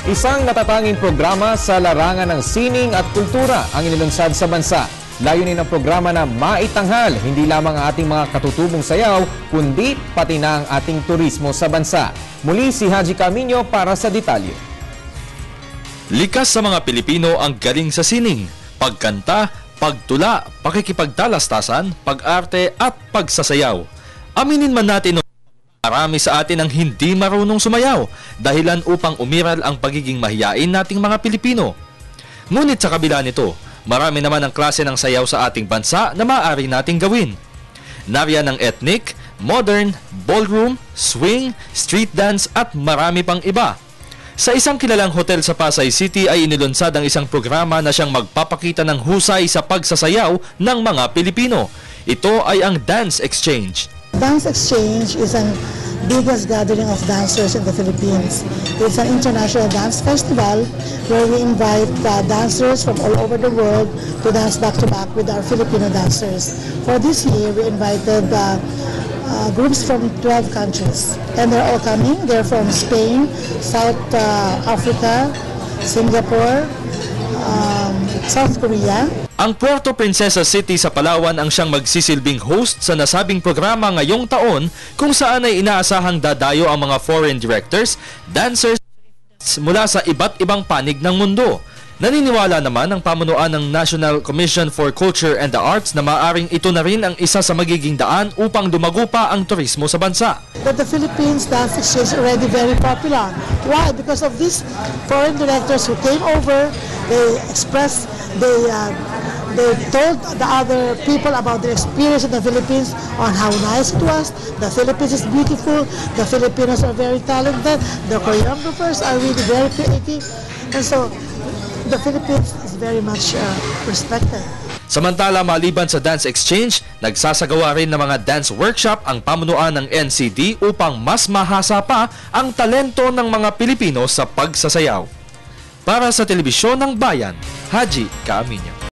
Isang natatanging programa sa larangan ng sining at kultura ang inilunsad sa bansa. Layunin ng programa na maitanghal hindi lamang ang ating mga katutubong sayaw, kundi pati na ang ating turismo sa bansa. Muli si Haji Camino para sa detalye. Likas sa mga Pilipino ang galing sa sining, pagkanta, pagtula, pakikipagtalastasan, pag-arte at pagsasayaw. Aminin man natin, marami sa atin ang hindi marunong sumayaw, dahilan upang umiral ang pagiging mahiyain nating mga Pilipino. Ngunit sa kabila nito, marami naman ang klase ng sayaw sa ating bansa na maaari nating gawin. Nariyan ang ethnic, modern, ballroom, swing, street dance at marami pang iba. Sa isang kilalang hotel sa Pasay City ay inilunsad ang isang programa na siyang magpapakita ng husay sa pagsasayaw ng mga Pilipino. Ito ay ang Dance Exchange. Dance Exchange is ang biggest gathering of dancers in the Philippines. It's an international dance festival where we invite dancers from all over the world to dance back-to-back with our Filipino dancers. For this year, we invited groups from 12 countries. And they're all coming. They're from Spain, South Africa, Singapore, South Korea. Ang Puerto Princesa City sa Palawan ang siyang magsisilbing host sa nasabing programa ngayong taon, kung saan ay inaasahang dadayo ang mga foreign directors, dancers mula sa iba't ibang panig ng mundo. Naniniwala naman ang pamunuan ng National Commission for Culture and the Arts na maaaring ito na rin ang isa sa magiging daan upang dumago pa ang turismo sa bansa. But the Philippines dance exchange is already very popular. Why? Because of these foreign directors who came over, they expressed, they told the other people about their experience in the Philippines, on how nice it was. The Philippines is beautiful. The Filipinos are very talented. The choreographers are really very creative. And so, the Philippines is very much respected. Samantala, maliban sa Dance Exchange, nagsasagawa rin ng mga dance workshop ang pamunuan ng NCD upang mas mahasa pa ang talento ng mga Pilipino sa pagsasayaw. Para sa Telebisyon ng Bayan, Haji Camino.